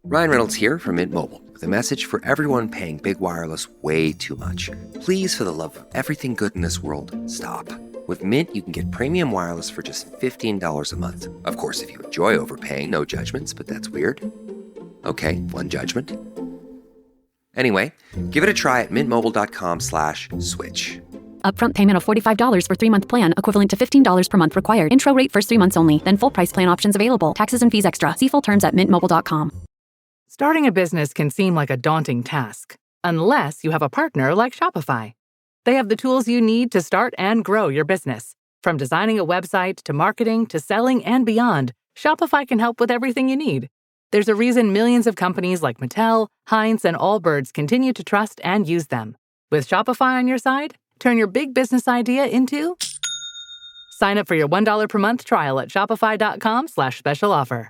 Ryan Reynolds here from Mint Mobile with a message for everyone paying big wireless way too much. Please, for the love of everything good in this world, stop. With Mint, you can get premium wireless for just $15 a month. Of course, if you enjoy overpaying, no judgments, but that's weird. Okay, one judgment. Anyway, give it a try at mintmobile.com/switch. Upfront payment of $45 for 3-month plan, equivalent to $15 per month required. Intro rate first 3 months only, then full price plan options available. Taxes and fees extra. See full terms at mintmobile.com. Starting a business can seem like a daunting task, unless you have a partner like Shopify. They have the tools you need to start and grow your business. From designing a website to marketing to selling and beyond, Shopify can help with everything you need. There's a reason millions of companies like Mattel, Heinz, and Allbirds continue to trust and use them. With Shopify on your side, turn your big business idea into... Sign up for your $1 per month trial at shopify.com/special offer.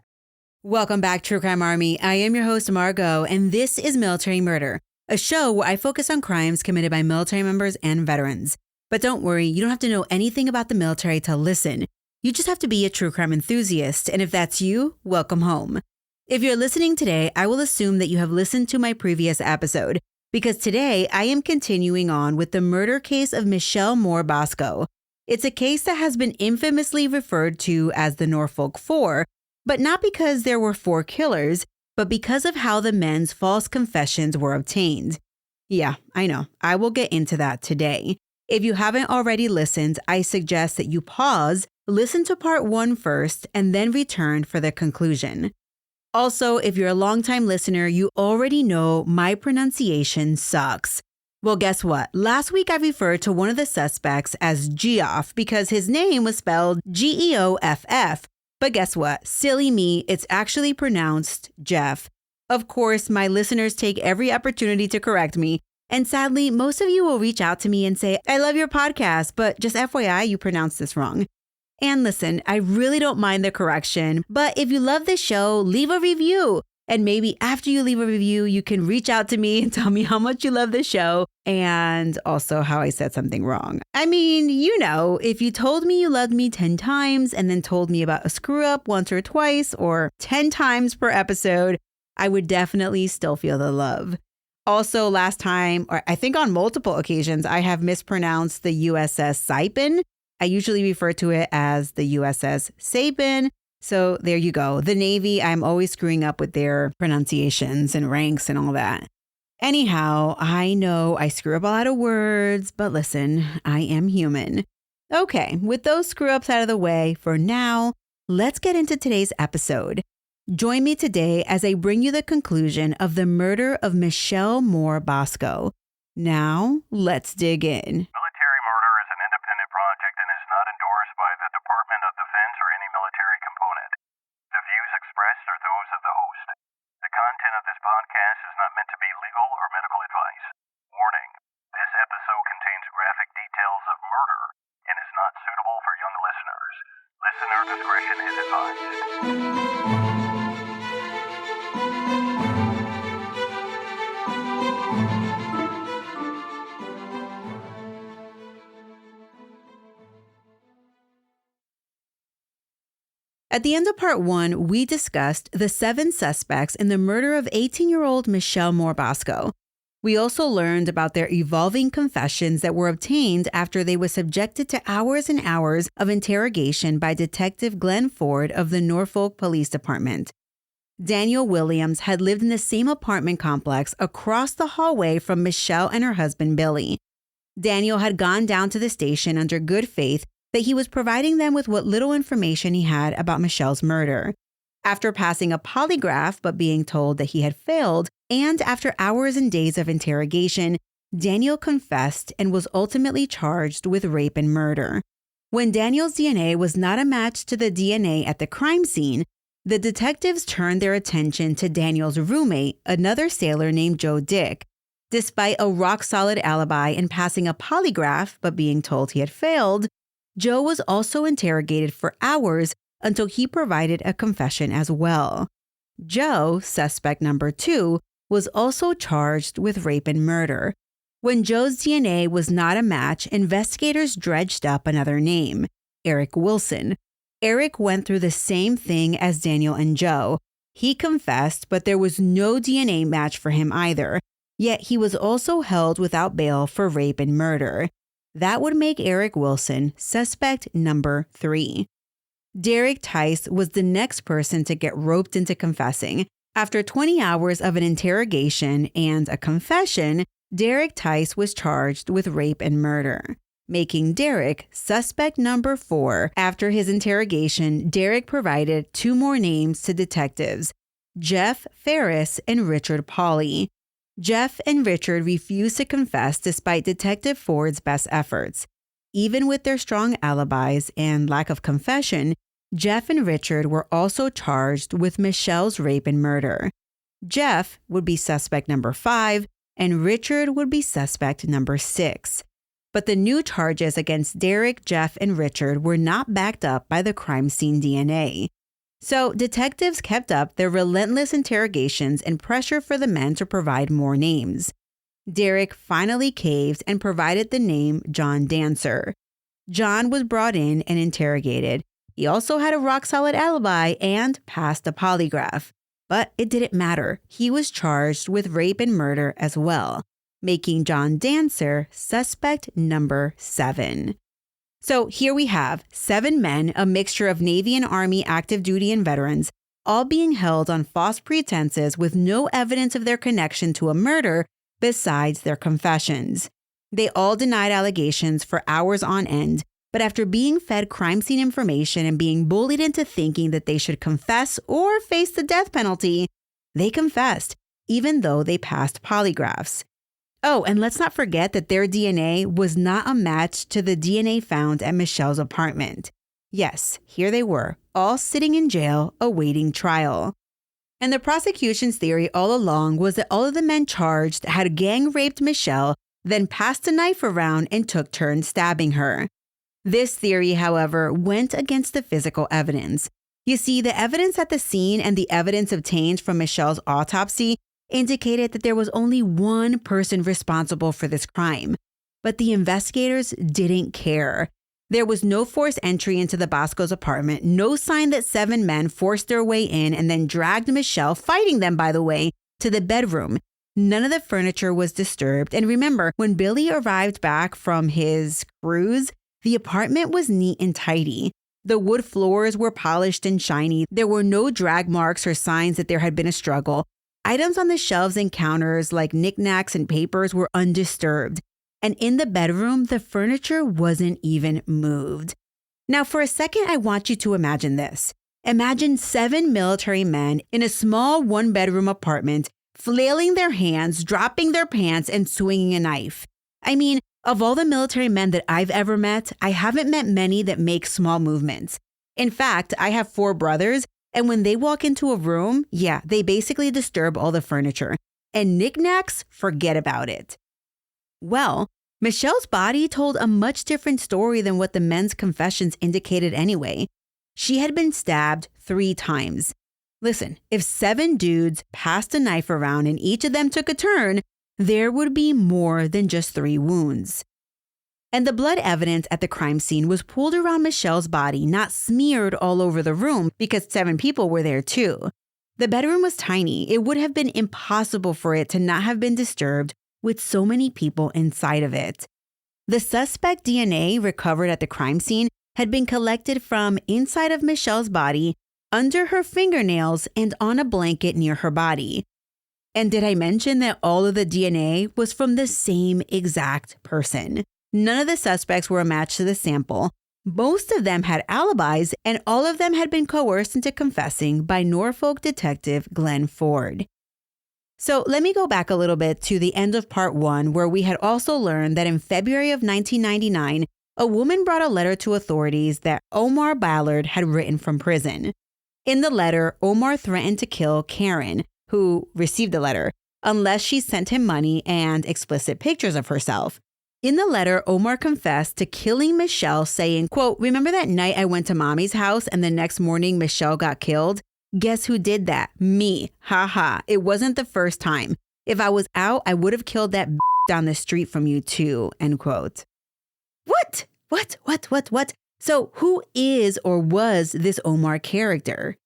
Welcome back, True Crime Army. I am your host, Margot, and this is Military Murder, a show where I focus on crimes committed by military members and veterans. But don't worry, you don't have to know anything about the military to listen. You just have to be a true crime enthusiast, and if that's you, welcome home. If you're listening today, I will assume that you have listened to my previous episode, because today I am continuing on with the murder case of Michelle Moore-Bosko. It's a case that has been infamously referred to as the Norfolk 4, but not because there were 4 killers, but because of how the men's false confessions were obtained. Yeah, I know. I will get into that today. If you haven't already listened, I suggest that you pause, listen to part 1 first, and then return for the conclusion. Also, if you're a longtime listener, you already know my pronunciation sucks. Well, guess what? Last week I referred to one of the suspects as Geoff because his name was spelled Geoff. But guess what? Silly me, it's actually pronounced Jeff. Of course, my listeners take every opportunity to correct me. And sadly, most of you will reach out to me and say, I love your podcast, but just FYI, you pronounced this wrong. And listen, I really don't mind the correction, but if you love this show, leave a review. And maybe after you leave a review, you can reach out to me and tell me how much you love the show and also how I said something wrong. I mean, you know, if you told me you loved me 10 times and then told me about a screw up once or twice or 10 times per episode, I would definitely still feel the love. Also, last time, or I think on multiple occasions, I have mispronounced the USS Saipan. I usually refer to it as the USS Sapin. So there you go. The Navy, I'm always screwing up with their pronunciations and ranks and all that. Anyhow, I know I screw up a lot of words, but listen, I am human. Okay, with those screw-ups out of the way, for now, let's get into today's episode. Join me today as I bring you the conclusion of the murder of Michelle Moore-Bosko. Now, let's dig in. Military murder is an independent project and is not endorsed by the Department of Defense or any military component. The views expressed are those of the host. The content of this podcast is not meant to be legal or medical advice. Warning, this episode contains graphic details of murder and is not suitable for young listeners. Listener discretion is advised. At the end of part 1, we discussed the 7 suspects in the murder of 18-year-old Michelle Moore-Bosko. We also learned about their evolving confessions that were obtained after they were subjected to hours and hours of interrogation by Detective Glenn Ford of the Norfolk Police Department. Danial Williams had lived in the same apartment complex across the hallway from Michelle and her husband Billy. Daniel had gone down to the station under good faith that he was providing them with what little information he had about Michelle's murder. After passing a polygraph but being told that he had failed, and after hours and days of interrogation, Daniel confessed and was ultimately charged with rape and murder. When Daniel's DNA was not a match to the DNA at the crime scene, the detectives turned their attention to Daniel's roommate, another sailor named Joe Dick. Despite a rock-solid alibi and passing a polygraph but being told he had failed, Joe was also interrogated for hours until he provided a confession as well. Joe, suspect number 2, was also charged with rape and murder. When Joe's DNA was not a match, investigators dredged up another name, Eric Wilson. Eric went through the same thing as Daniel and Joe, He confessed, but there was no DNA match for him either. Yet he was also held without bail for rape and murder. That would make Eric Wilson suspect number 3. Derek Tice was the next person to get roped into confessing. After 20 hours of an interrogation and a confession, Derek Tice was charged with rape and murder, making Derek suspect number 4. After his interrogation, Derek provided 2 more names to detectives, Jeff Ferris and Richard Pauley. Jeff and Richard refused to confess despite Detective Ford's best efforts. Even with their strong alibis and lack of confession, Jeff and Richard were also charged with Michelle's rape and murder. Jeff would be suspect number 5, and Richard would be suspect number 6. But the new charges against Derek, Jeff, and Richard were not backed up by the crime scene DNA. So detectives kept up their relentless interrogations and pressure for the men to provide more names. Derek finally caved and provided the name John Dancer. John was brought in and interrogated. He also had a rock-solid alibi and passed a polygraph. But it didn't matter. He was charged with rape and murder as well, making John Dancer suspect number 7. So here we have 7 men, a mixture of Navy and Army active duty and veterans, all being held on false pretenses with no evidence of their connection to a murder besides their confessions. They all denied allegations for hours on end, but after being fed crime scene information and being bullied into thinking that they should confess or face the death penalty, they confessed, even though they passed polygraphs. Oh, and let's not forget that their DNA was not a match to the DNA found at Michelle's apartment. Yes, here they were, all sitting in jail awaiting trial. And the prosecution's theory all along was that all of the men charged had gang raped Michelle, then passed a knife around and took turns stabbing her. This theory, however, went against the physical evidence. You see, the evidence at the scene and the evidence obtained from Michelle's autopsy indicated that there was only one person responsible for this crime. But the investigators didn't care. There was no forced entry into the Bosko's apartment, no sign that 7 men forced their way in and then dragged Michelle, fighting them, by the way, to the bedroom. None of the furniture was disturbed. And remember, when Billy arrived back from his cruise, the apartment was neat and tidy. The wood floors were polished and shiny. There were no drag marks or signs that there had been a struggle. Items on the shelves and counters like knickknacks and papers were undisturbed. And in the bedroom, the furniture wasn't even moved. Now, for a second, I want you to imagine this. Imagine 7 military men in a small 1-bedroom apartment, flailing their hands, dropping their pants, and swinging a knife. I mean, of all the military men that I've ever met, I haven't met many that make small movements. In fact, I have 4 brothers, and when they walk into a room, they basically disturb all the furniture. And knickknacks, forget about it. Well, Michelle's body told a much different story than what the men's confessions indicated anyway. She had been stabbed 3 times. Listen, if 7 dudes passed a knife around and each of them took a turn, there would be more than just 3 wounds. And the blood evidence at the crime scene was pooled around Michelle's body, not smeared all over the room because 7 people were there too. The bedroom was tiny. It would have been impossible for it to not have been disturbed with so many people inside of it. The suspect DNA recovered at the crime scene had been collected from inside of Michelle's body, under her fingernails, and on a blanket near her body. And did I mention that all of the DNA was from the same exact person? None of the suspects were a match to the sample. Most of them had alibis, and all of them had been coerced into confessing by Norfolk detective Glenn Ford. So let me go back a little bit to the end of part 1, where we had also learned that in February of 1999, a woman brought a letter to authorities that Omar Ballard had written from prison. In the letter, Omar threatened to kill Karen, who received the letter, unless she sent him money and explicit pictures of herself. In the letter, Omar confessed to killing Michelle, saying, quote, "Remember that night I went to mommy's house and the next morning Michelle got killed? Guess who did that? Me. Ha ha. It wasn't the first time. If I was out, I would have killed that down the street from you too," end quote. What? So who is or was this Omar character?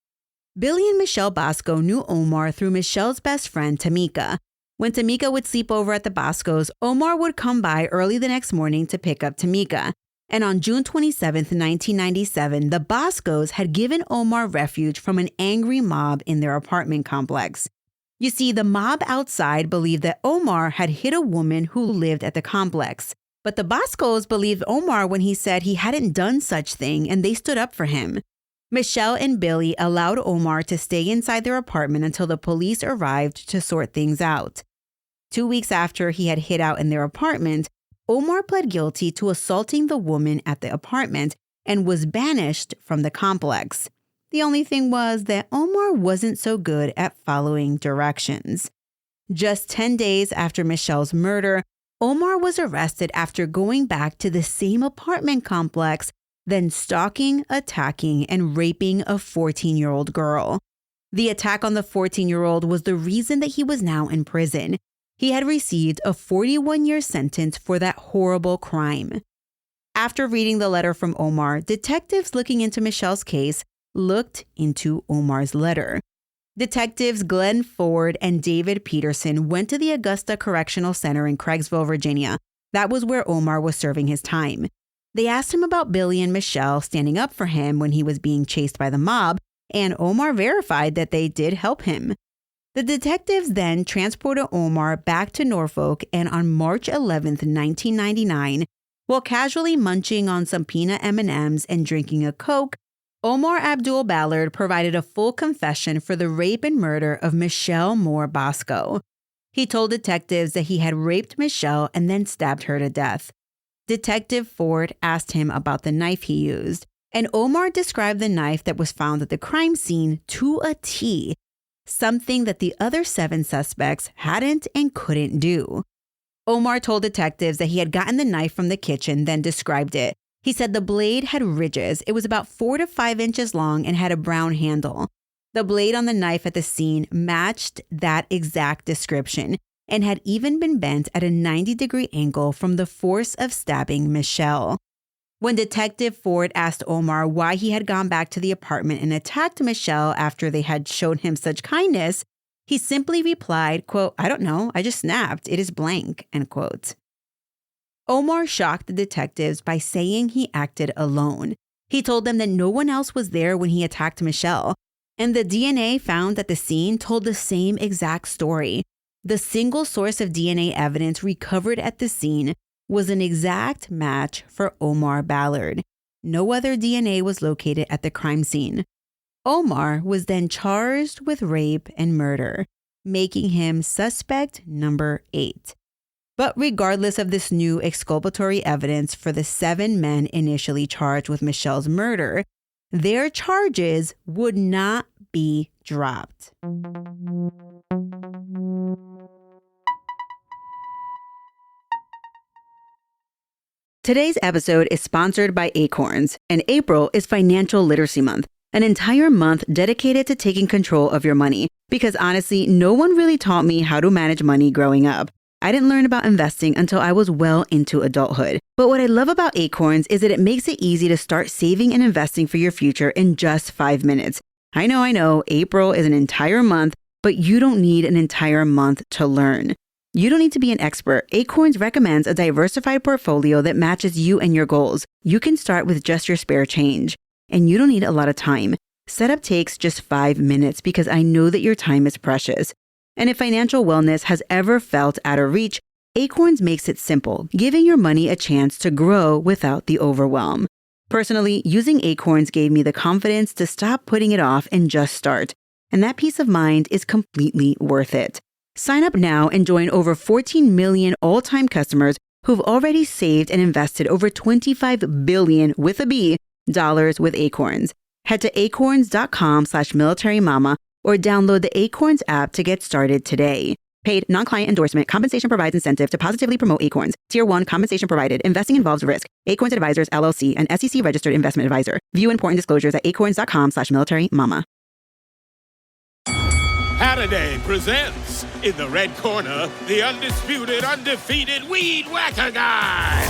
Billy and Michelle Bosko knew Omar through Michelle's best friend, Tamika. When Tamika would sleep over at the Boskos, Omar would come by early the next morning to pick up Tamika. And on June 27, 1997, the Boskos had given Omar refuge from an angry mob in their apartment complex. You see, the mob outside believed that Omar had hit a woman who lived at the complex. But the Boskos believed Omar when he said he hadn't done such thing, and they stood up for him. Michelle and Billy allowed Omar to stay inside their apartment until the police arrived to sort things out. 2 weeks after he had hid out in their apartment, Omar pled guilty to assaulting the woman at the apartment and was banished from the complex. The only thing was that Omar wasn't so good at following directions. Just 10 days after Michelle's murder, Omar was arrested after going back to the same apartment complex, then stalking, attacking, and raping a 14-year-old girl. The attack on the 14-year-old was the reason that he was now in prison. He had received a 41-year sentence for that horrible crime. After reading the letter from Omar, detectives looking into Michelle's case looked into Omar's letter. Detectives Glenn Ford and David Peterson went to the Augusta Correctional Center in Craigsville, Virginia. That was where Omar was serving his time. They asked him about Billy and Michelle standing up for him when he was being chased by the mob, and Omar verified that they did help him. The detectives then transported Omar back to Norfolk, and on March 11, 1999, while casually munching on some peanut M&Ms and drinking a Coke, Omar Ballard provided a full confession for the rape and murder of Michelle Moore-Bosko. He told detectives that he had raped Michelle and then stabbed her to death. Detective Ford asked him about the knife he used, and Omar described the knife that was found at the crime scene to a T, something that the other 7 suspects hadn't and couldn't do. Omar told detectives that he had gotten the knife from the kitchen, then described it. He said the blade had ridges. It was about 4 to 5 inches long and had a brown handle. The blade on the knife at the scene matched that exact description and had even been bent at a 90-degree angle from the force of stabbing Michelle. When Detective Ford asked Omar why he had gone back to the apartment and attacked Michelle after they had shown him such kindness, he simply replied, quote, "I don't know, I just snapped. It is blank," end quote. Omar shocked the detectives by saying he acted alone. He told them that no one else was there when he attacked Michelle, and the DNA found at the scene told the same exact story. The single source of DNA evidence recovered at the scene was an exact match for Omar Ballard. No other DNA was located at the crime scene. Omar was then charged with rape and murder, making him suspect number 8. But regardless of this new exculpatory evidence for the 7 men initially charged with Michelle's murder, their charges would not be dropped. Today's episode is sponsored by Acorns, and April is Financial Literacy Month, an entire month dedicated to taking control of your money. Because honestly, no one really taught me how to manage money growing up. I didn't learn about investing until I was well into adulthood. But what I love about Acorns is that it makes it easy to start saving and investing for your future in just 5 minutes. I know, April is an entire month, but you don't need an entire month to learn. You don't need to be an expert. Acorns recommends a diversified portfolio that matches you and your goals. You can start with just your spare change, and you don't need a lot of time. Setup takes just 5 minutes because I know that your time is precious. And if financial wellness has ever felt out of reach, Acorns makes it simple, giving your money a chance to grow without the overwhelm. Personally, using Acorns gave me the confidence to stop putting it off and just start. And that peace of mind is completely worth it. Sign up now and join over 14 million all-time customers who've already saved and invested over $25 billion with a B dollars with Acorns. Head to acorns.com/militarymama or download the Acorns app to get started today. Paid non-client endorsement. Compensation provides incentive to positively promote Acorns. Tier 1 compensation provided. Investing involves risk. Acorns Advisors, LLC, an SEC registered investment advisor. View important disclosures at acorns.com/militarymama. Halliday presents, in the red corner, the undisputed, undefeated Weed Whacker Guy.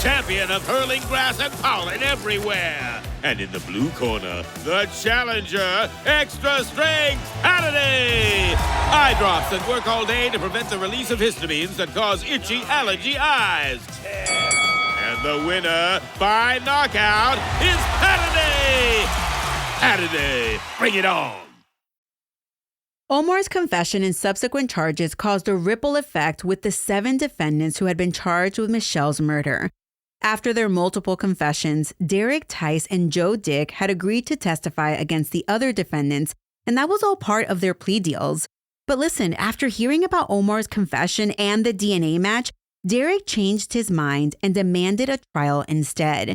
Champion of hurling grass and pollen everywhere. And in the blue corner, the challenger, extra strength Holiday! Eye drops that work all day to prevent the release of histamines that cause itchy allergy eyes. And the winner by knockout is Holiday! Holiday, bring it on! Omar's confession and subsequent charges caused a ripple effect with the 7 defendants who had been charged with Michelle's murder. After their multiple confessions, Derek Tice and Joe Dick had agreed to testify against the other defendants, and that was all part of their plea deals. But listen, after hearing about Omar's confession and the DNA match, Derek changed his mind and demanded a trial instead.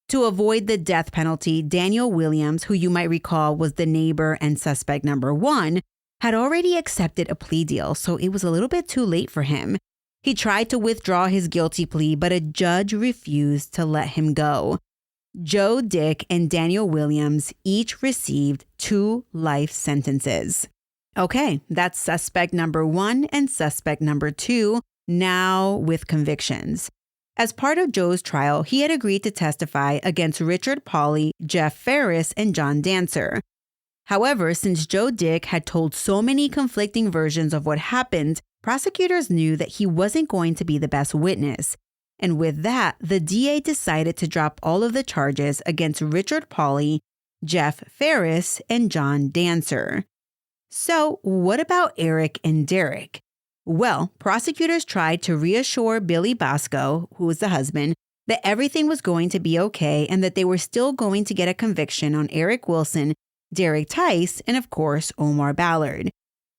To avoid the death penalty, Danial Williams, who you might recall was the neighbor and suspect number 1, had already accepted a plea deal, so it was a little bit too late for him. He tried to withdraw his guilty plea, but a judge refused to let him go. Joe Dick and Danial Williams each received 2 life sentences. Okay, that's suspect number 1 and suspect number 2, now with convictions. As part of Joe's trial, he had agreed to testify against Richard Pauly, Jeff Ferris, and John Dancer. However, since Joe Dick had told so many conflicting versions of what happened, prosecutors knew that he wasn't going to be the best witness. And with that, the DA decided to drop all of the charges against Richard Pauly, Jeff Ferris, and John Dancer. So, what about Eric and Derek? Well, prosecutors tried to reassure Billy Bosko, who was the husband, that everything was going to be okay and that they were still going to get a conviction on Eric Wilson, Derek Tice, and of course, Omar Ballard.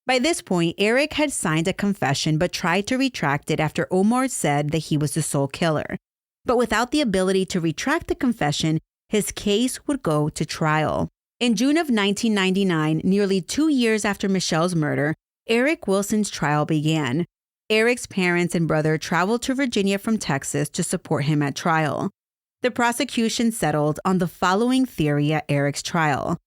By this point, Eric had signed a confession but tried to retract it after Omar said that he was the sole killer. But without the ability to retract the confession, his case would go to trial. In June of 1999, nearly 2 years after Michelle's murder, Eric Wilson's trial began. Eric's parents and brother traveled to Virginia from Texas to support him at trial. The prosecution settled on the following theory at Eric's trial.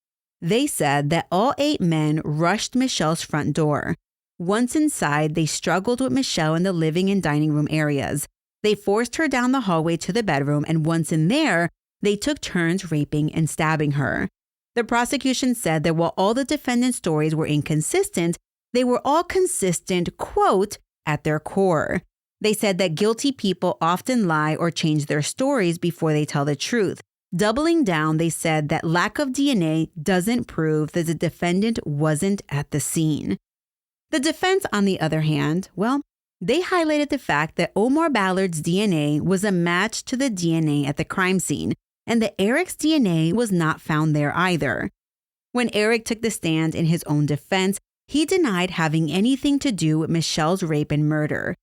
They said that all 8 men rushed Michelle's front door. Once inside, they struggled with Michelle in the living and dining room areas. They forced her down the hallway to the bedroom, and once in there, they took turns raping and stabbing her. The prosecution said that while all the defendants' stories were inconsistent, they were all consistent, quote, at their core. They said that guilty people often lie or change their stories before they tell the truth. Doubling down, they said that lack of DNA doesn't prove that the defendant wasn't at the scene. The defense, on the other hand, well, they highlighted the fact that Omar Ballard's DNA was a match to the DNA at the crime scene, and that Eric's DNA was not found there either. When Eric took the stand in his own defense, he denied having anything to do with Michelle's rape and murder.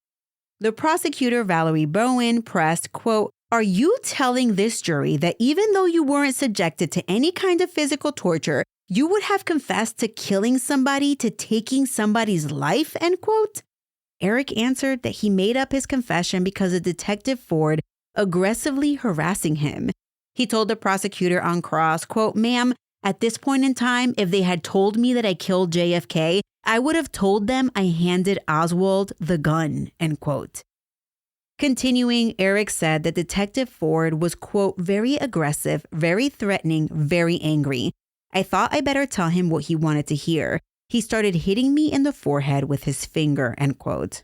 The prosecutor, Valerie Bowen, pressed, quote, "Are you telling this jury that even though you weren't subjected to any kind of physical torture, you would have confessed to killing somebody, to taking somebody's life?" End quote. Eric answered that he made up his confession because of Detective Ford aggressively harassing him. He told the prosecutor on cross, quote, "Ma'am, at this point in time, if they had told me that I killed JFK, I would have told them I handed Oswald the gun," end quote. Continuing, Eric said that Detective Ford was, quote, "very aggressive, very threatening, very angry. I thought I better tell him what he wanted to hear. He started hitting me in the forehead with his finger," end quote.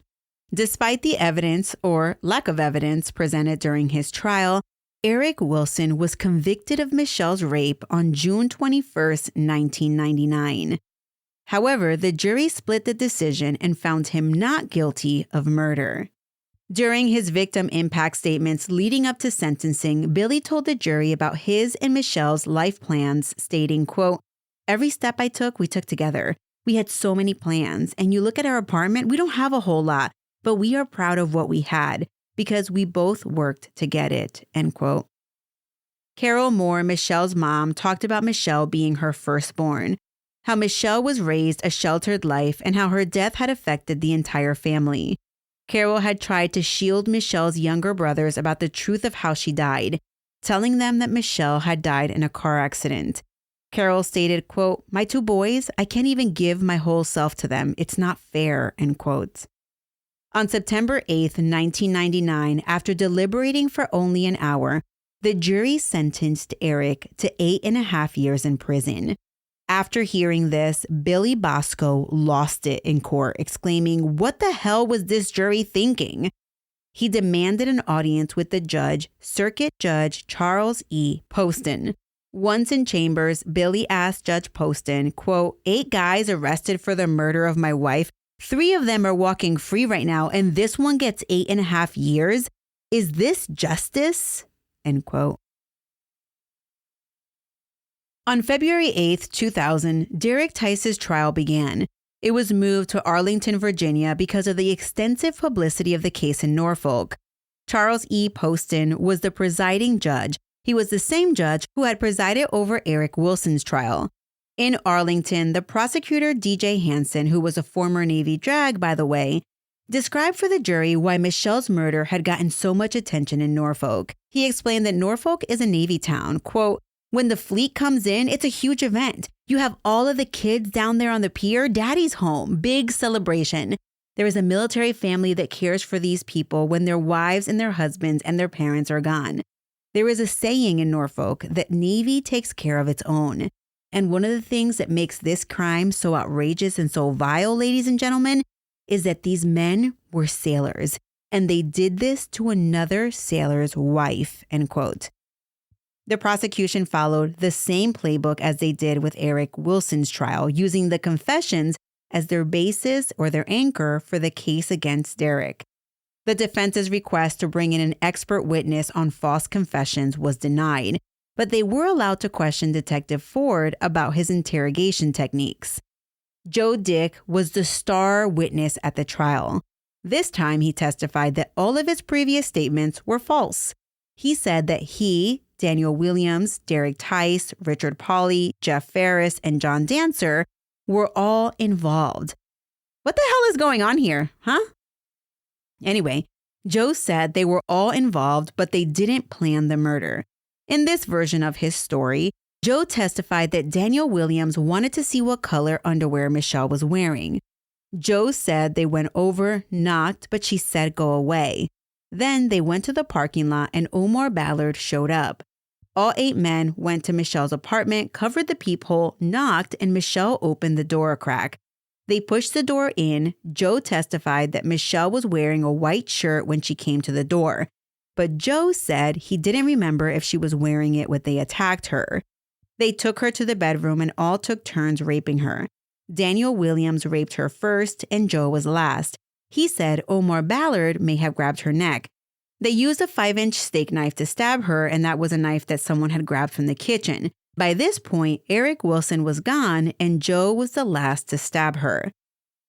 Despite the evidence, or lack of evidence, presented during his trial, Eric Wilson was convicted of Michelle's rape on June 21st, 1999. However, the jury split the decision and found him not guilty of murder. During his victim impact statements leading up to sentencing, Billy told the jury about his and Michelle's life plans, stating, quote, "Every step I took, we took together. We had so many plans, and you look at our apartment, we don't have a whole lot, but we are proud of what we had because we both worked to get it," end quote. Carol Moore, Michelle's mom, talked about Michelle being her firstborn, how Michelle was raised a sheltered life and how her death had affected the entire family. Carol had tried to shield Michelle's younger brothers about the truth of how she died, telling them that Michelle had died in a car accident. Carol stated, quote, "My 2 boys, I can't even give my whole self to them. It's not fair," end quote. On September 8th, 1999, after deliberating for only an hour, The jury sentenced Eric to 8.5 years in prison. After hearing this, Billy Bosko lost it in court, exclaiming, "What the hell was this jury thinking?" He demanded an audience with the judge, Circuit Judge Charles E. Poston. Once in chambers, Billy asked Judge Poston, quote, 8 guys arrested for the murder of my wife. 3 of them are walking free right now, and this one gets 8.5 years. Is this justice? End quote. On February 8th, 2000, Derek Tice's trial began. It was moved to Arlington, Virginia because of the extensive publicity of the case in Norfolk. Charles E. Poston was the presiding judge. He was the same judge who had presided over Eric Wilson's trial. In Arlington, the prosecutor D.J. Hansen, who was a former Navy drag, by the way, described for the jury why Michelle's murder had gotten so much attention in Norfolk. He explained that Norfolk is a Navy town. Quote, when the fleet comes in, it's a huge event. You have all of the kids down there on the pier. Daddy's home. Big celebration. There is a military family that cares for these people when their wives and their husbands and their parents are gone. There is a saying in Norfolk that Navy takes care of its own. And one of the things that makes this crime so outrageous and so vile, ladies and gentlemen, is that these men were sailors, and they did this to another sailor's wife, end quote. The prosecution followed the same playbook as they did with Eric Wilson's trial, using the confessions as their basis or their anchor for the case against Derek. The defense's request to bring in an expert witness on false confessions was denied, but they were allowed to question Detective Ford about his interrogation techniques. Joe Dick was the star witness at the trial. This time he testified that all of his previous statements were false. He said that he, Danial Williams, Derek Tice, Richard Pauly, Jeff Ferris, and John Dancer were all involved. What the hell is going on here, huh? Anyway, Joe said they were all involved, but they didn't plan the murder. In this version of his story, Joe testified that Danial Williams wanted to see what color underwear Michelle was wearing. Joe said they went over, knocked, but she said go away. Then they went to the parking lot and Omar Ballard showed up. All 8 men went to Michelle's apartment, covered the peephole, knocked, and Michelle opened the door a crack. They pushed the door in. Joe testified that Michelle was wearing a white shirt when she came to the door. But Joe said he didn't remember if she was wearing it when they attacked her. They took her to the bedroom and all took turns raping her. Danial Williams raped her first and Joe was last. He said Omar Ballard may have grabbed her neck. They used a 5-inch steak knife to stab her, and that was a knife that someone had grabbed from the kitchen. By this point, Eric Wilson was gone and Joe was the last to stab her.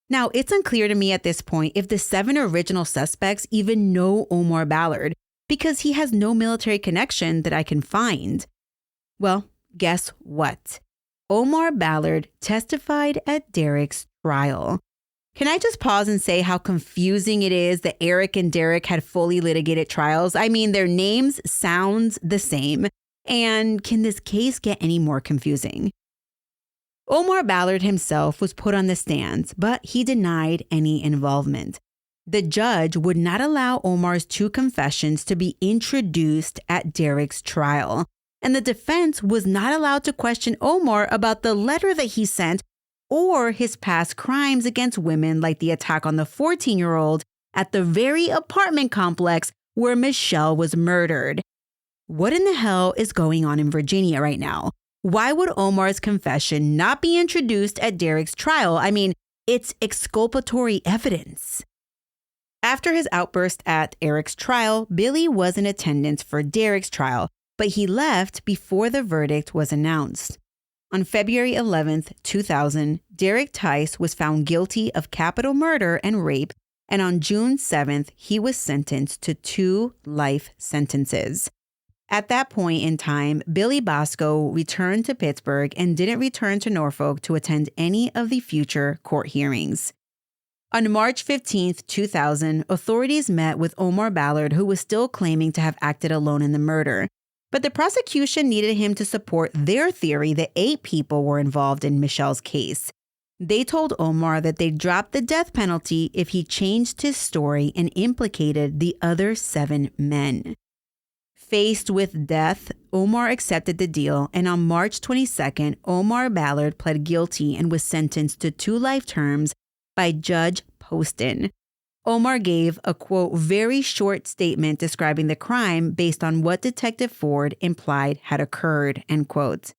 Now, it's unclear to me at this point if the 7 original suspects even know Omar Ballard, because he has no military connection that I can find. Well, guess what? Omar Ballard testified at Derek's trial. Can I just pause and say how confusing it is that Eric and Derek had fully litigated trials? I mean, their names sound the same. And can this case get any more confusing? Omar Ballard himself was put on the stand, but he denied any involvement. The judge would not allow Omar's 2 confessions to be introduced at Derek's trial. And the defense was not allowed to question Omar about the letter that he sent or his past crimes against women, like the attack on the 14-year-old at the very apartment complex where Michelle was murdered. What in the hell is going on in Virginia right now? Why would Omar's confession not be introduced at Derek's trial? I mean, it's exculpatory evidence. After his outburst at Eric's trial, Billy was in attendance for Derek's trial, but he left before the verdict was announced. On February 11th, 2000, Derek Tice was found guilty of capital murder and rape, and on June 7th, he was sentenced to 2 life sentences. At that point in time, Billy Bosko returned to Pittsburgh and didn't return to Norfolk to attend any of the future court hearings. On March 15th, 2000, authorities met with Omar Ballard, who was still claiming to have acted alone in the murder. But the prosecution needed him to support their theory that 8 people were involved in Michelle's case. They told Omar that they'd drop the death penalty if he changed his story and implicated the other 7 men. Faced with death, Omar accepted the deal, and on March 22nd, Omar Ballard pled guilty and was sentenced to 2 life terms by Judge Poston. Omar gave a, quote, very short statement describing the crime based on what Detective Ford implied had occurred, end quote.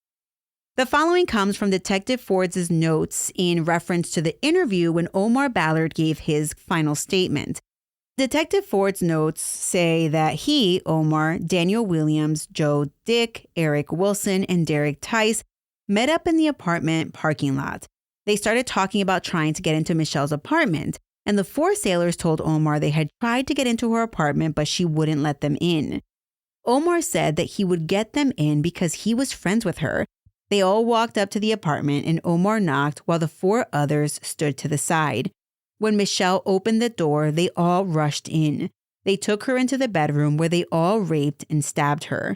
The following comes from Detective Ford's notes in reference to the interview when Omar Ballard gave his final statement. Detective Ford's notes say that he, Omar, Danial Williams, Joe Dick, Eric Wilson, and Derek Tice met up in the apartment parking lot. They started talking about trying to get into Michelle's apartment, and the 4 sailors told Omar they had tried to get into her apartment, but she wouldn't let them in. Omar said that he would get them in because he was friends with her. They all walked up to the apartment, and Omar knocked while the 4 others stood to the side. When Michelle opened the door, they all rushed in. They took her into the bedroom where they all raped and stabbed her.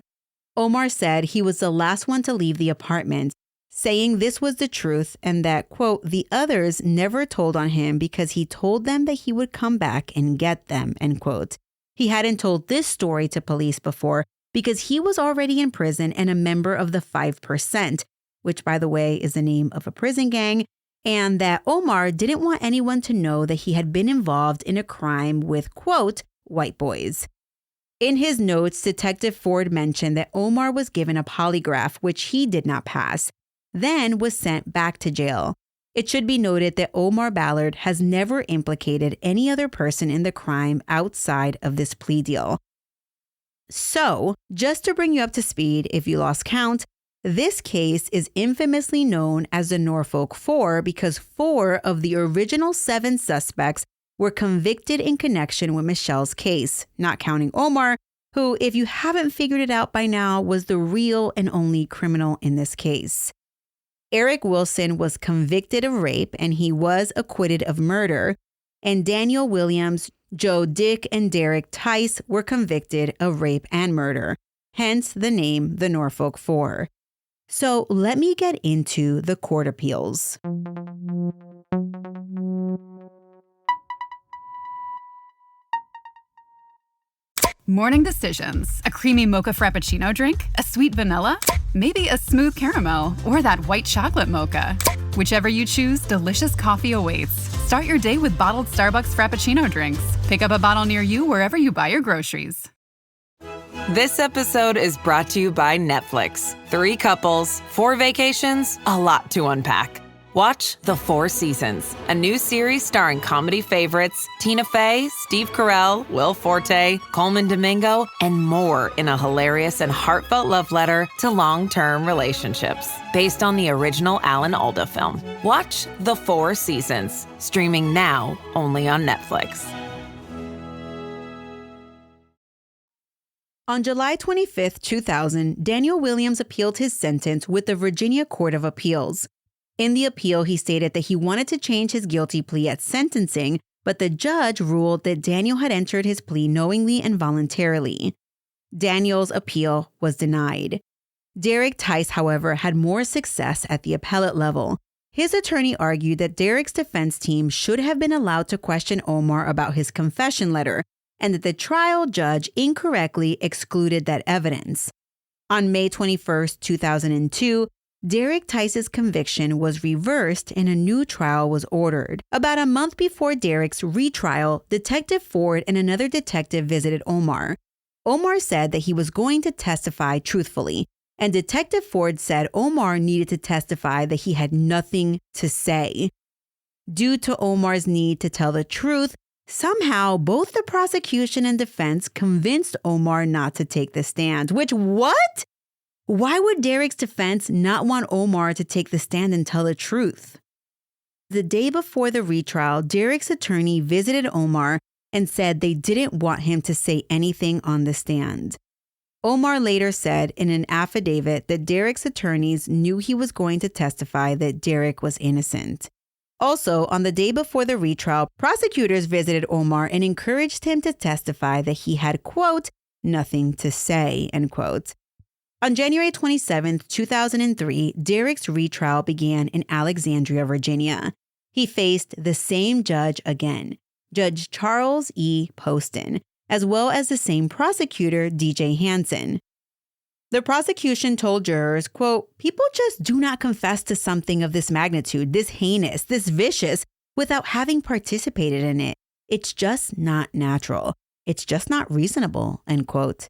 Omar said he was the last one to leave the apartment, saying this was the truth and that, quote, the others never told on him because he told them that he would come back and get them, end quote. He hadn't told this story to police before because he was already in prison and a member of the 5%, which, by the way, is the name of a prison gang, and that Omar didn't want anyone to know that he had been involved in a crime with, quote, white boys. In his notes, Detective Ford mentioned that Omar was given a polygraph, which he did not pass, then was sent back to jail. It should be noted that Omar Ballard has never implicated any other person in the crime outside of this plea deal. So, just to bring you up to speed if you lost count, this case is infamously known as the Norfolk 4 because 4 of the original 7 suspects were convicted in connection with Michelle's case, not counting Omar, who, if you haven't figured it out by now, was the real and only criminal in this case. Eric Wilson was convicted of rape and he was acquitted of murder, and Danial Williams, Joe Dick, and Derek Tice were convicted of rape and murder, hence the name the Norfolk 4. So let me get into the court appeals. Morning decisions. A creamy mocha frappuccino drink? A sweet vanilla? Maybe a smooth caramel or that white chocolate mocha. Whichever you choose, delicious coffee awaits. Start your day with bottled Starbucks Frappuccino drinks. Pick up a bottle near you wherever you buy your groceries. This episode is brought to you by Netflix. 3 couples, 4 vacations, a lot to unpack. Watch The 4 Seasons, a new series starring comedy favorites Tina Fey, Steve Carell, Will Forte, Coleman Domingo, and more in a hilarious and heartfelt love letter to long-term relationships. Based on the original Alan Alda film. Watch The 4 Seasons, streaming now only on Netflix. On July 25, 2000, Danial Williams appealed his sentence with the Virginia Court of Appeals. In the appeal, he stated that he wanted to change his guilty plea at sentencing, but the judge ruled that Danial had entered his plea knowingly and voluntarily. Danial's appeal was denied. Derek Tice, however, had more success at the appellate level. His attorney argued that Derek's defense team should have been allowed to question Omar about his confession letter, and that the trial judge incorrectly excluded that evidence. On May 21, 2002, Derek Tice's conviction was reversed and a new trial was ordered. About a month before Derek's retrial, Detective Ford and another detective visited Omar. Omar said that he was going to testify truthfully, and Detective Ford said Omar needed to testify that he had nothing to say. Due to Omar's need to tell the truth, somehow both the prosecution and defense convinced Omar not to take the stand. Which, what? Why would Derek's defense not want Omar to take the stand and tell the truth? The day before the retrial, Derek's attorney visited Omar and said they didn't want him to say anything on the stand. Omar later said in an affidavit that Derek's attorneys knew he was going to testify that Derek was innocent. Also, on the day before the retrial, prosecutors visited Omar and encouraged him to testify that he had, quote, nothing to say, end quote. On January 27, 2003, Derek's retrial began in Alexandria, Virginia. He faced the same judge again, Judge Charles E. Poston, as well as the same prosecutor, DJ Hansen. The prosecution told jurors, quote, "People just do not confess to something of this magnitude, this heinous, this vicious, without having participated in it. It's just not natural. It's just not reasonable," end quote.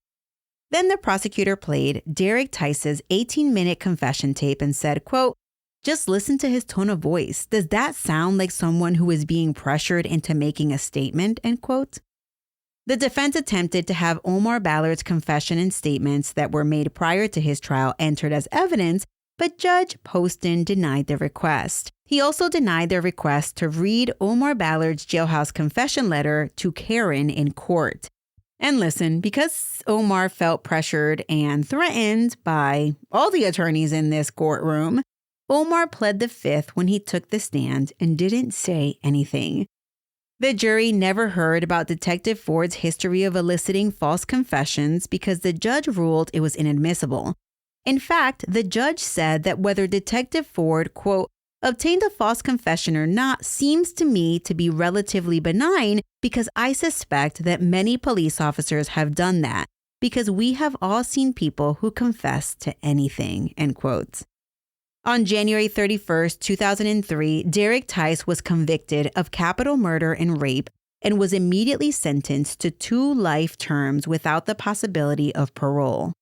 Then the prosecutor played Derek Tice's 18-minute confession tape and said, quote, "Just listen to his tone of voice. Does that sound like someone who is being pressured into making a statement?" End quote. The defense attempted to have Omar Ballard's confession and statements that were made prior to his trial entered as evidence, but Judge Poston denied the request. He also denied their request to read Omar Ballard's jailhouse confession letter to Karen in court. And listen, because Omar felt pressured and threatened by all the attorneys in this courtroom, Omar pled the fifth when he took the stand and didn't say anything. The jury never heard about Detective Ford's history of eliciting false confessions because the judge ruled it was inadmissible. In fact, the judge said that whether Detective Ford, quote, "obtained a false confession or not seems to me to be relatively benign because I suspect that many police officers have done that because we have all seen people who confess to anything," end quote. On January 31st, 2003, Derek Tice was convicted of capital murder and rape and was immediately sentenced to 2 life terms without the possibility of parole.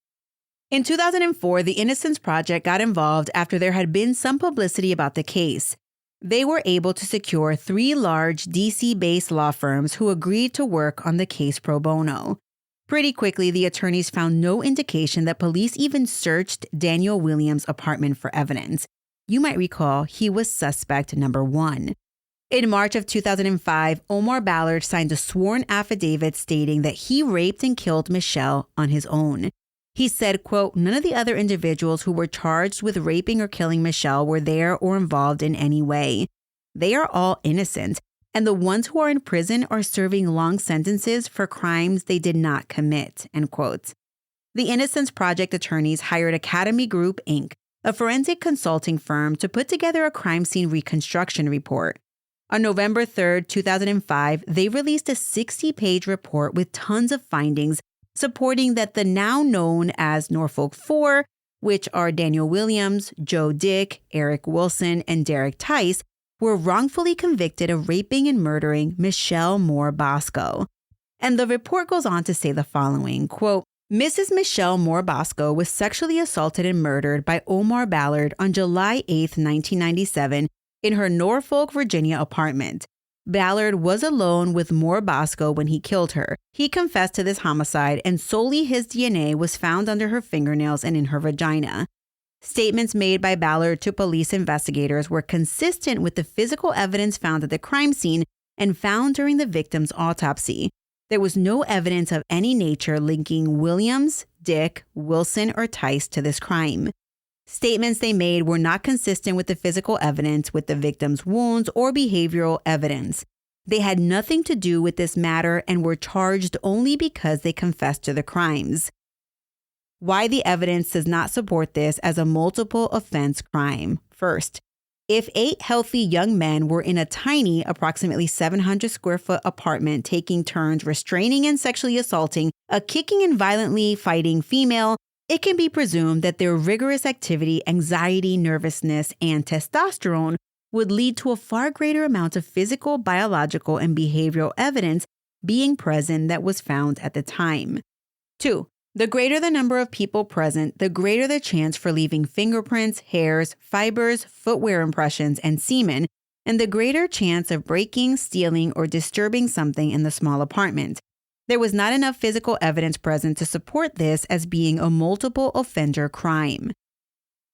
In 2004, the Innocence Project got involved after there had been some publicity about the case. They were able to secure 3 large DC-based law firms who agreed to work on the case pro bono. Pretty quickly, the attorneys found no indication that police even searched Danial Williams' apartment for evidence. You might recall he was suspect number 1. In March of 2005, Omar Ballard signed a sworn affidavit stating that he raped and killed Michelle on his own. He said, quote, "None of the other individuals who were charged with raping or killing Michelle were there or involved in any way. They are all innocent, and the ones who are in prison are serving long sentences for crimes they did not commit," end quote. The Innocence Project attorneys hired Academy Group, Inc., a forensic consulting firm, to put together a crime scene reconstruction report. On November 3rd, 2005, they released a 60-page report with tons of findings supporting that the now known as Norfolk 4, which are Danial Williams, Joe Dick, Eric Wilson, and Derek Tice, were wrongfully convicted of raping and murdering Michelle Moore-Bosko. And the report goes on to say the following, quote, "Mrs. Michelle Moore-Bosko was sexually assaulted and murdered by Omar Ballard on July 8, 1997, in her Norfolk, Virginia apartment. Ballard was alone with Moore-Bosko when he killed her. He confessed to this homicide, and solely his DNA was found under her fingernails and in her vagina. Statements made by Ballard to police investigators were consistent with the physical evidence found at the crime scene and found during the victim's autopsy. There was no evidence of any nature linking Williams, Dick, Wilson, or Tice to this crime. Statements they made were not consistent with the physical evidence with the victim's wounds or behavioral evidence. They had nothing to do with this matter and were charged only because they confessed to the crimes. Why the evidence does not support this as a multiple offense crime. First, if 8 healthy young men were in a tiny, approximately 700 square foot apartment taking turns restraining and sexually assaulting a kicking and violently fighting female, it can be presumed that their rigorous activity, anxiety, nervousness, and testosterone would lead to a far greater amount of physical, biological, and behavioral evidence being present that was found at the time. 2. The greater the number of people present, the greater the chance for leaving fingerprints, hairs, fibers, footwear impressions, and semen, and the greater chance of breaking, stealing, or disturbing something in the small apartment. There was not enough physical evidence present to support this as being a multiple offender crime.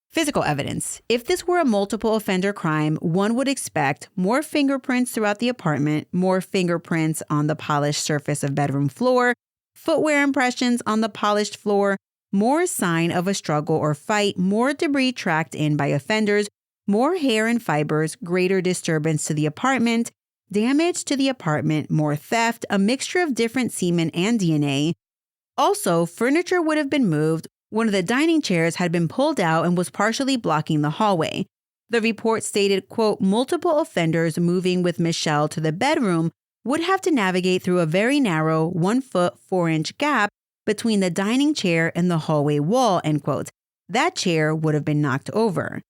Physical evidence. If this were a multiple offender crime, one would expect more fingerprints throughout the apartment, more fingerprints on the polished surface of bedroom floor, footwear impressions on the polished floor, more sign of a struggle or fight, more debris tracked in by offenders, more hair and fibers, greater disturbance to the apartment, damage to the apartment, more theft, a mixture of different semen and DNA. Also, furniture would have been moved. One of the dining chairs had been pulled out and was partially blocking the hallway. The report stated, quote, multiple offenders moving with Michelle to the bedroom would have to navigate through a very narrow 1 foot 4 inch gap between the dining chair and the hallway wall, end quote. That chair would have been knocked over.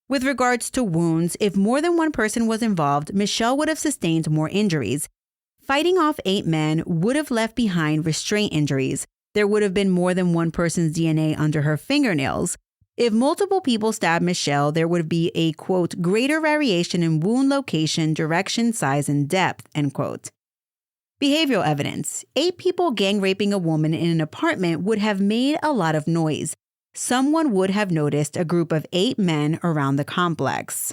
With regards to wounds, if more than one person was involved, Michelle would have sustained more injuries. Fighting off 8 men would have left behind restraint injuries. There would have been more than one person's DNA under her fingernails. If multiple people stabbed Michelle, there would be a, quote, greater variation in wound location, direction, size, and depth, end quote. Behavioral evidence. 8 people gang raping a woman in an apartment would have made a lot of noise. Someone would have noticed a group of 8 men around the complex.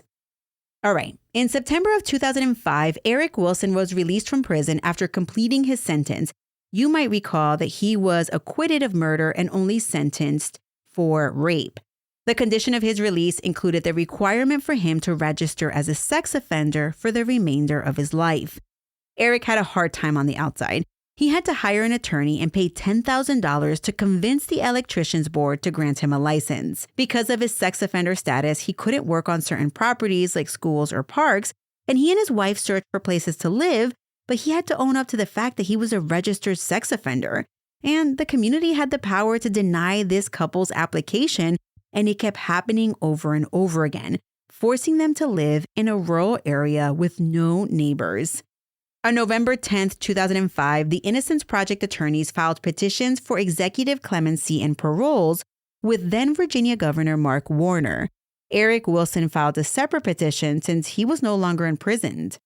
All right. In September of 2005, Eric Wilson was released from prison after completing his sentence. You might recall that he was acquitted of murder and only sentenced for rape. The condition of his release included the requirement for him to register as a sex offender for the remainder of his life. Eric had a hard time on the outside. He had to hire an attorney and pay $10,000 to convince the electricians board to grant him a license. Because of his sex offender status, he couldn't work on certain properties like schools or parks, and he and his wife searched for places to live, but he had to own up to the fact that he was a registered sex offender. And the community had the power to deny this couple's application, and it kept happening over and over again, forcing them to live in a rural area with no neighbors. On November 10, 2005, the Innocence Project attorneys filed petitions for executive clemency and paroles with then Virginia Governor Mark Warner. Eric Wilson filed a separate petition since he was no longer imprisoned.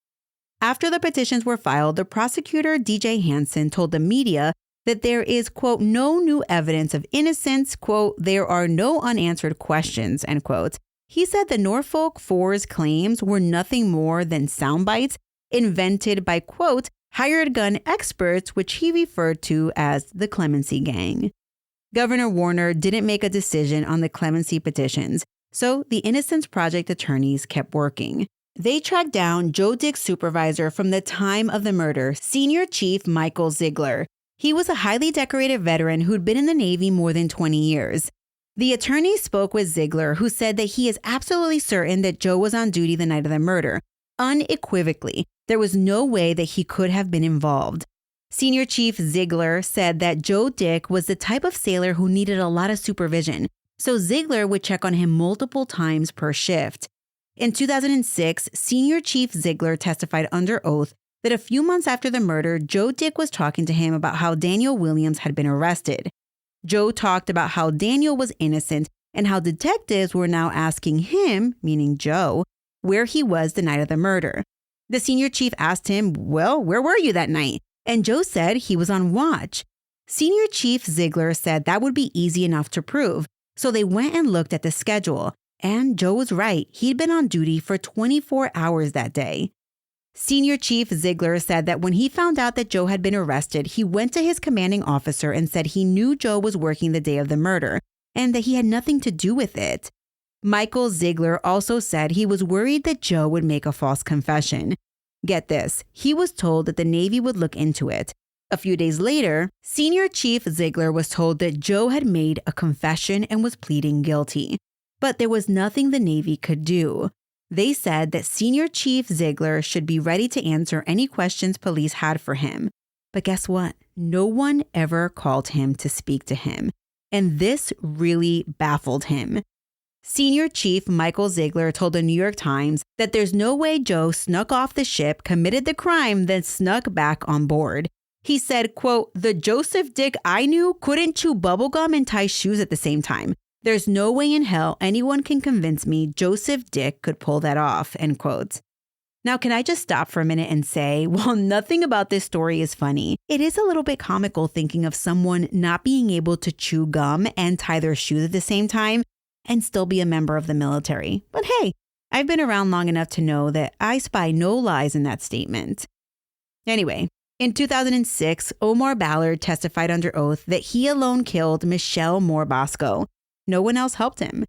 After the petitions were filed, the prosecutor, DJ Hansen, told the media that there is, quote, no new evidence of innocence, quote, there are no unanswered questions, end quote. He said the Norfolk 4's claims were nothing more than sound bites invented by, quote, hired gun experts, which he referred to as the Clemency Gang. Governor Warner didn't make a decision on the clemency petitions, so the Innocence Project attorneys kept working. They tracked down Joe Dick's supervisor from the time of the murder, Senior Chief Michael Ziegler. He was a highly decorated veteran who'd been in the Navy more than 20 years. The attorney spoke with Ziegler, who said that he is absolutely certain that Joe was on duty the night of the murder. Unequivocally, there was no way that he could have been involved. Senior Chief Ziegler said that Joe Dick was the type of sailor who needed a lot of supervision, so Ziegler would check on him multiple times per shift. In 2006, Senior Chief Ziegler testified under oath that a few months after the murder, Joe Dick was talking to him about how Danial Williams had been arrested. Joe talked about how Daniel was innocent and how detectives were now asking him, meaning Joe, where he was the night of the murder. The senior chief asked him, well, where were you that night? And Joe said he was on watch. Senior Chief Ziegler said that would be easy enough to prove, so they went and looked at the schedule. And Joe was right. He'd been on duty for 24 hours that day. Senior Chief Ziegler said that when he found out that Joe had been arrested, he went to his commanding officer and said he knew Joe was working the day of the murder and that he had nothing to do with it. Michael Ziegler also said he was worried that Joe would make a false confession. Get this, he was told that the Navy would look into it. A few days later, Senior Chief Ziegler was told that Joe had made a confession and was pleading guilty. But there was nothing the Navy could do. They said that Senior Chief Ziegler should be ready to answer any questions police had for him. But guess what? No one ever called him to speak to him. And this really baffled him. Senior Chief Michael Ziegler told the New York Times that there's no way Joe snuck off the ship, committed the crime, then snuck back on board. He said, quote, the Joseph Dick I knew couldn't chew bubblegum and tie shoes at the same time. There's no way in hell anyone can convince me Joseph Dick could pull that off, end quote. Now, can I just stop for a minute and say, while nothing about this story is funny, it is a little bit comical thinking of someone not being able to chew gum and tie their shoes at the same time and still be a member of the military. But hey, I've been around long enough to know that I spy no lies in that statement. Anyway, in 2006, Omar Ballard testified under oath that he alone killed Michelle Moore-Bosko. No one else helped him.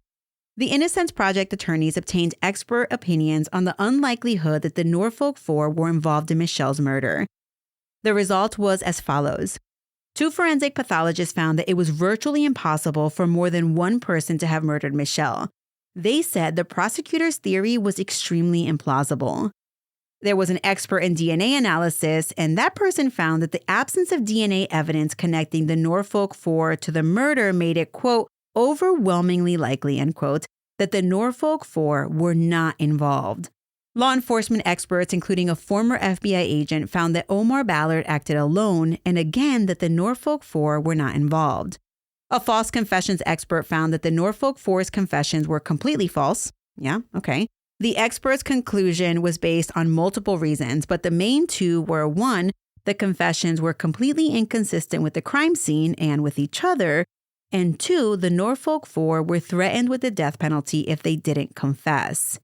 The Innocence Project attorneys obtained expert opinions on the unlikelihood that the Norfolk 4 were involved in Michelle's murder. The result was as follows. 2 forensic pathologists found that it was virtually impossible for more than one person to have murdered Michelle. They said the prosecutor's theory was extremely implausible. There was an expert in DNA analysis, and that person found that the absence of DNA evidence connecting the Norfolk 4 to the murder made it, quote, overwhelmingly likely, end quote, that the Norfolk 4 were not involved. Law enforcement experts, including a former FBI agent, found that Omar Ballard acted alone, and again that the Norfolk 4 were not involved. A false confessions expert found that the Norfolk 4's confessions were completely false. Yeah, okay. The expert's conclusion was based on multiple reasons, but the main two were, one, the confessions were completely inconsistent with the crime scene and with each other, and two, the Norfolk 4 were threatened with the death penalty if they didn't confess.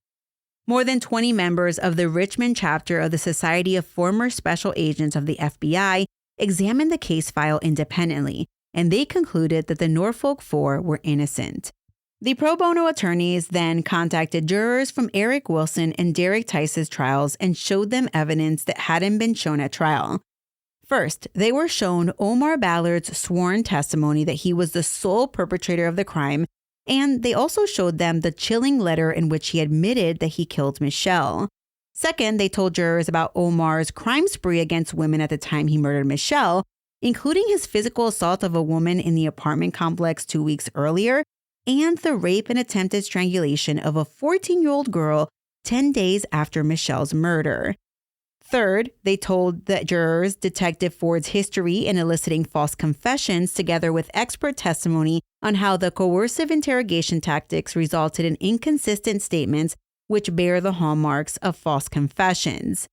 More than 20 members of the Richmond chapter of the Society of Former Special Agents of the FBI examined the case file independently, and they concluded that the Norfolk 4 were innocent. The pro bono attorneys then contacted jurors from Eric Wilson and Derek Tice's trials and showed them evidence that hadn't been shown at trial. First, they were shown Omar Ballard's sworn testimony that he was the sole perpetrator of the crime, and they also showed them the chilling letter in which he admitted that he killed Michelle. Second, they told jurors about Omar's crime spree against women at the time he murdered Michelle, including his physical assault of a woman in the apartment complex 2 weeks earlier, and the rape and attempted strangulation of a 14-year-old girl 10 days after Michelle's murder. Third, they told the jurors Detective Ford's history in eliciting false confessions together with expert testimony on how the coercive interrogation tactics resulted in inconsistent statements which bear the hallmarks of false confessions.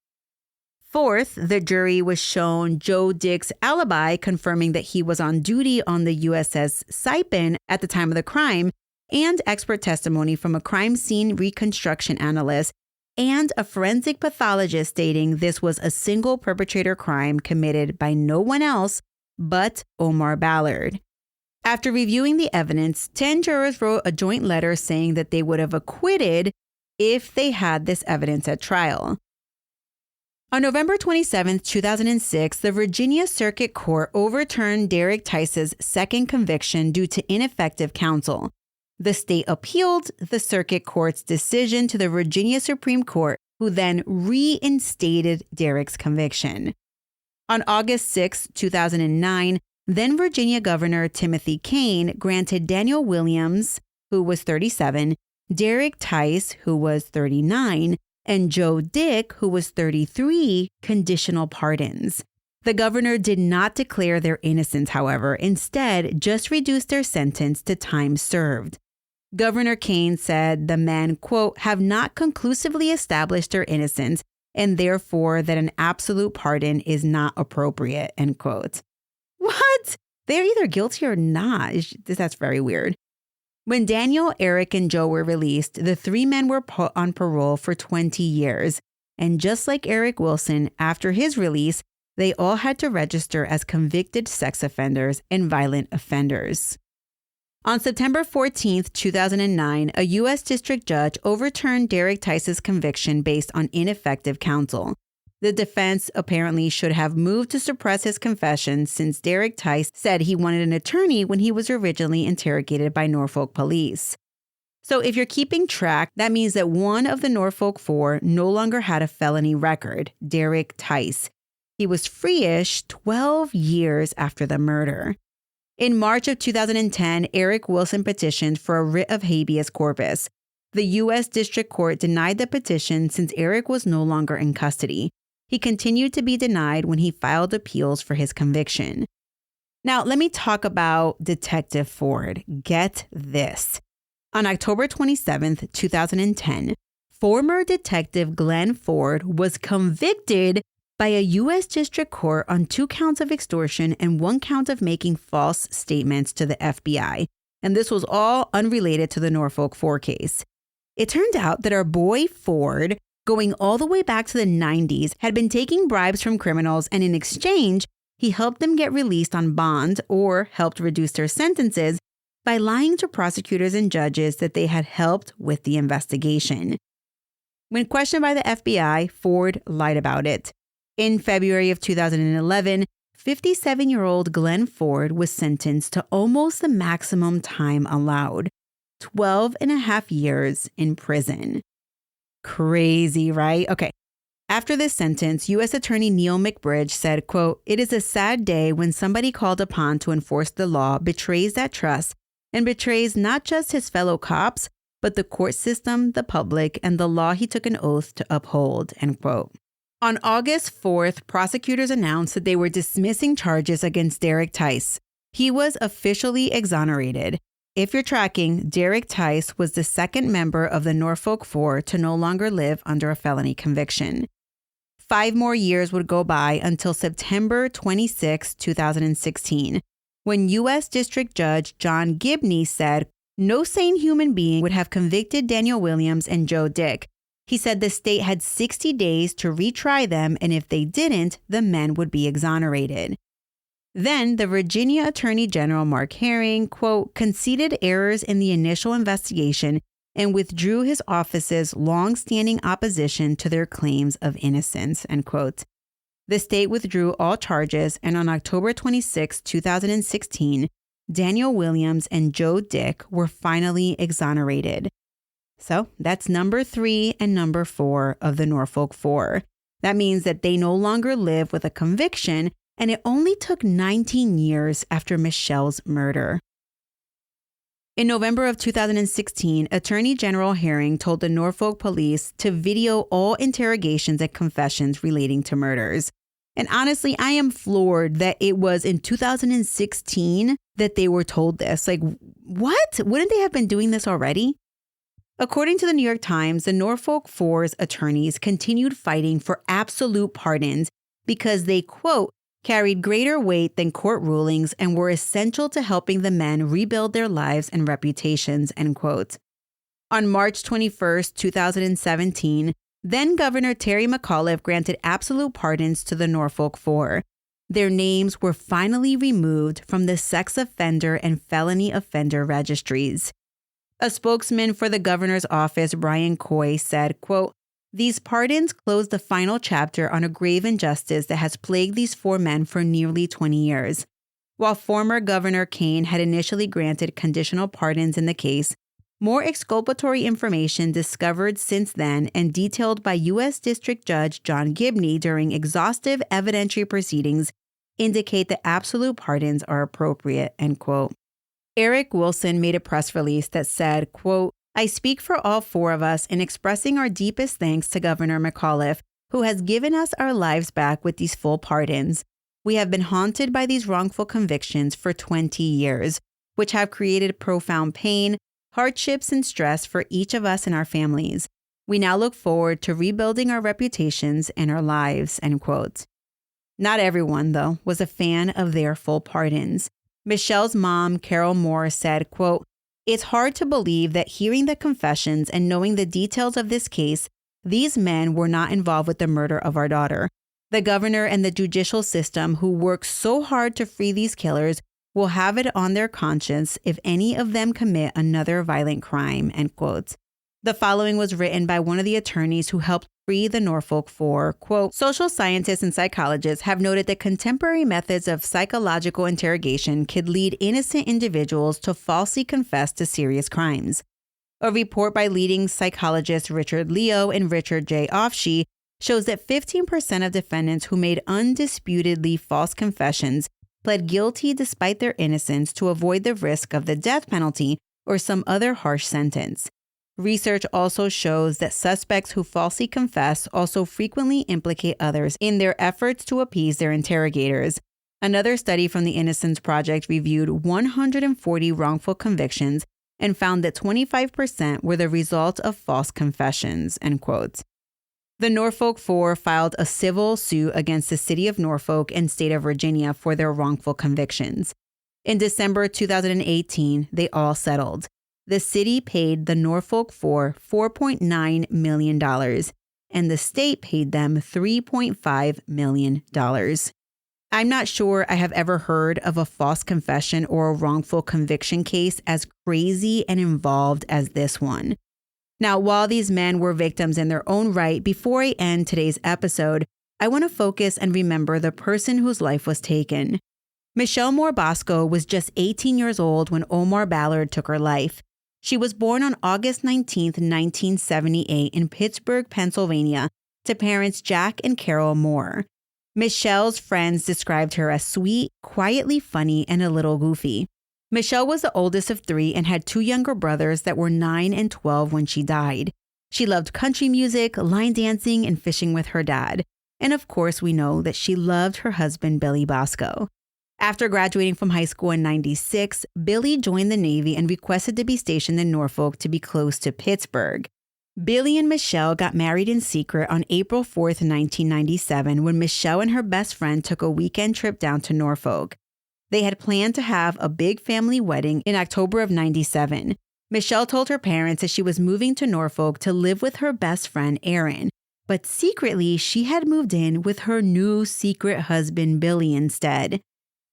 Fourth, the jury was shown Joe Dick's alibi confirming that he was on duty on the USS Saipan at the time of the crime, and expert testimony from a crime scene reconstruction analyst and a forensic pathologist stating this was a single perpetrator crime committed by no one else but Omar Ballard. After reviewing the evidence, 10 jurors wrote a joint letter saying that they would have acquitted if they had this evidence at trial. On November 27, 2006, the Virginia Circuit Court overturned Derek Tice's second conviction due to ineffective counsel. The state appealed the circuit court's decision to the Virginia Supreme Court, who then reinstated Derek's conviction. On August 6, 2009, then Virginia Governor Timothy Kane granted Danial Williams, who was 37, Derek Tice, who was 39, and Joe Dick, who was 33, conditional pardons. The governor did not declare their innocence, however, instead just reduced their sentence to time served. Governor Kane said the men, quote, have not conclusively established their innocence and therefore that an absolute pardon is not appropriate, end quote. What? They're either guilty or not. That's very weird. When Daniel, Eric, and Joe were released, the three men were put on parole for 20 years. And just like Eric Wilson, after his release, they all had to register as convicted sex offenders and violent offenders. On September 14, 2009, a U.S. district judge overturned Derek Tice's conviction based on ineffective counsel. The defense apparently should have moved to suppress his confession since Derek Tice said he wanted an attorney when he was originally interrogated by Norfolk police. So if you're keeping track, that means that one of the Norfolk 4 no longer had a felony record, Derek Tice. He was free-ish 12 years after the murder. In March of 2010, Eric Wilson petitioned for a writ of habeas corpus. The U.S. District Court denied the petition since Eric was no longer in custody. He continued to be denied when he filed appeals for his conviction. Now, let me talk about Detective Ford. Get this. On October 27, 2010, former Detective Glenn Ford was convicted by a U.S. District Court on 2 counts of extortion and 1 count of making false statements to the FBI. And this was all unrelated to the Norfolk 4 case. It turned out that our boy Ford, going all the way back to the 90s, had been taking bribes from criminals, and in exchange, he helped them get released on bond or helped reduce their sentences by lying to prosecutors and judges that they had helped with the investigation. When questioned by the FBI, Ford lied about it. In February of 2011, 57-year-old Glenn Ford was sentenced to almost the maximum time allowed, 12 and a half years in prison. Crazy, right? Okay. After this sentence, U.S. Attorney Neil McBridge said, quote, "It is a sad day when somebody called upon to enforce the law betrays that trust and betrays not just his fellow cops, but the court system, the public, and the law he took an oath to uphold," end quote. On August 4th, prosecutors announced that they were dismissing charges against Derek Tice. He was officially exonerated. If you're tracking, Derek Tice was the second member of the Norfolk Four to no longer live under a felony conviction. 5 more years would go by until September 26, 2016, when U.S. District Judge John Gibney said no sane human being would have convicted Danial Williams and Joe Dick. He said the state had 60 days to retry them, and if they didn't, the men would be exonerated. Then the Virginia Attorney General Mark Herring, quote, conceded errors in the initial investigation and withdrew his office's long-standing opposition to their claims of innocence, end quote. The state withdrew all charges, and on October 26, 2016, Danial Williams and Joe Dick were finally exonerated. So that's number 3 and number 4 of the Norfolk Four. That means that they no longer live with a conviction, and it only took 19 years after Michelle's murder. In November of 2016, Attorney General Herring told the Norfolk police to video all interrogations and confessions relating to murders. And honestly, I am floored that it was in 2016 that they were told this. Like, what? Wouldn't they have been doing this already? According to the New York Times, the Norfolk Four's attorneys continued fighting for absolute pardons because they, quote, carried greater weight than court rulings and were essential to helping the men rebuild their lives and reputations, end quote. On March 21, 2017, then Governor Terry McAuliffe granted absolute pardons to the Norfolk Four. Their names were finally removed from the sex offender and felony offender registries. A spokesman for the governor's office, Brian Coy, said, quote, "These pardons close the final chapter on a grave injustice that has plagued these 4 men for nearly 20 years. While former Governor Kane had initially granted conditional pardons in the case, more exculpatory information discovered since then and detailed by U.S. District Judge John Gibney during exhaustive evidentiary proceedings indicate that absolute pardons are appropriate," end quote. Eric Wilson made a press release that said, quote, "I speak for all 4 of us in expressing our deepest thanks to Governor McAuliffe, who has given us our lives back with these full pardons. We have been haunted by these wrongful convictions for 20 years, which have created profound pain, hardships, and stress for each of us and our families. We now look forward to rebuilding our reputations and our lives," end quote. Not everyone, though, was a fan of their full pardons. Michelle's mom, Carol Moore, said, quote, "It's hard to believe that hearing the confessions and knowing the details of this case, these men were not involved with the murder of our daughter. The governor and the judicial system who worked so hard to free these killers will have it on their conscience if any of them commit another violent crime," end quote. The following was written by one of the attorneys who helped free the Norfolk Four. Quote, "Social scientists and psychologists have noted that contemporary methods of psychological interrogation could lead innocent individuals to falsely confess to serious crimes. A report by leading psychologists Richard Leo and Richard J. Offshee shows that 15% of defendants who made undisputedly false confessions pled guilty despite their innocence to avoid the risk of the death penalty or some other harsh sentence. Research also shows that suspects who falsely confess also frequently implicate others in their efforts to appease their interrogators. Another study from the Innocence Project reviewed 140 wrongful convictions and found that 25% were the result of false confessions," end quote. The Norfolk Four filed a civil suit against the city of Norfolk and state of Virginia for their wrongful convictions. In December 2018, they all settled. The city paid the Norfolk Four $4.9 million, and the state paid them $3.5 million. I'm not sure I have ever heard of a false confession or a wrongful conviction case as crazy and involved as this one. Now, while these men were victims in their own right, before I end today's episode, I want to focus and remember the person whose life was taken. Michelle Moore-Bosko was just 18 years old when Omar Ballard took her life. She was born on August 19, 1978 in Pittsburgh, Pennsylvania, to parents Jack and Carol Moore. Michelle's friends described her as sweet, quietly funny, and a little goofy. Michelle was the oldest of 3 and had 2 younger brothers that were 9 and 12 when she died. She loved country music, line dancing, and fishing with her dad. And of course, we know that she loved her husband, Billy Bosko. After graduating from high school in '96, Billy joined the Navy and requested to be stationed in Norfolk to be close to Pittsburgh. Billy and Michelle got married in secret on April 4th, 1997, when Michelle and her best friend took a weekend trip down to Norfolk. They had planned to have a big family wedding in October of '97. Michelle told her parents that she was moving to Norfolk to live with her best friend, Aaron. But secretly, she had moved in with her new secret husband, Billy, instead.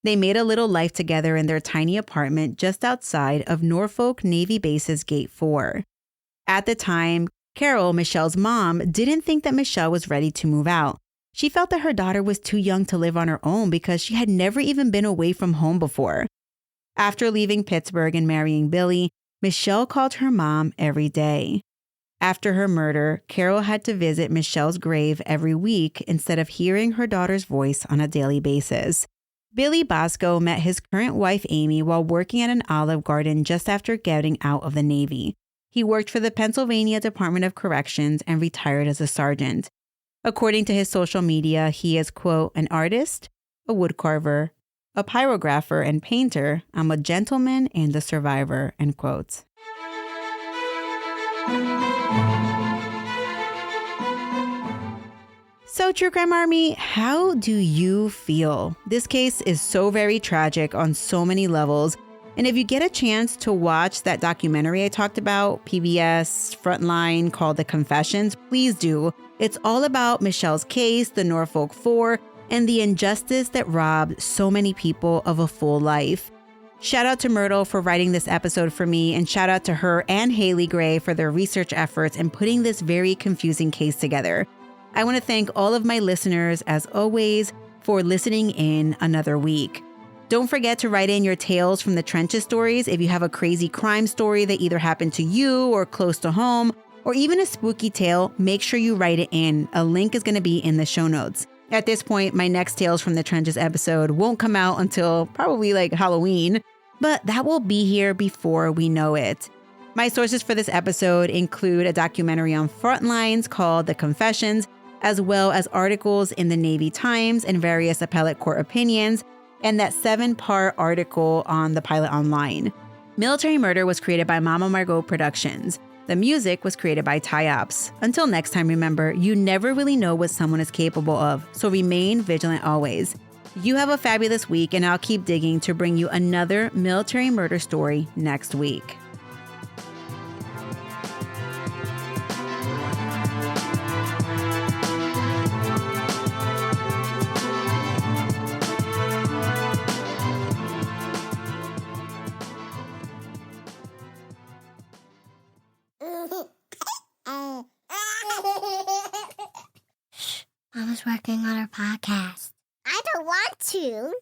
They made a little life together in their tiny apartment just outside of Norfolk Navy Base's Gate 4. At the time, Carol, Michelle's mom, didn't think that Michelle was ready to move out. She felt that her daughter was too young to live on her own because she had never even been away from home before. After leaving Pittsburgh and marrying Billy, Michelle called her mom every day. After her murder, Carol had to visit Michelle's grave every week instead of hearing her daughter's voice on a daily basis. Billy Bosko met his current wife, Amy, while working at an Olive Garden just after getting out of the Navy. He worked for the Pennsylvania Department of Corrections and retired as a sergeant. According to his social media, he is, quote, an artist, a woodcarver, a pyrographer and painter. I'm a gentleman and a survivor, end quote. So, True Crime Army, how do you feel? This case is so very tragic on so many levels. And if you get a chance to watch that documentary I talked about, PBS Frontline, called The Confessions, please do. It's all about Michelle's case, the Norfolk 4, and the injustice that robbed so many people of a full life. Shout out to Myrtle for writing this episode for me, and shout out to her and Haley Gray for their research efforts in putting this very confusing case together. I want to thank all of my listeners, as always, for listening in another week. Don't forget to write in your Tales from the Trenches stories if you have a crazy crime story that either happened to you or close to home, or even a spooky tale. Make sure you write it in. A link is going to be in the show notes. At this point, my next Tales from the Trenches episode won't come out until probably like Halloween, but that will be here before we know it. My sources for this episode include a documentary on Frontlines called The Confessions, as well as articles in the Navy Times and various appellate court opinions, and that 7-part article on the Pilot Online. Military Murder was created by Mama Margot Productions. The music was created by Ty Ops. Until next time, remember, you never really know what someone is capable of, so remain vigilant always. You have a fabulous week, and I'll keep digging to bring you another military murder story next week. Mama's working on her podcast. I don't want to.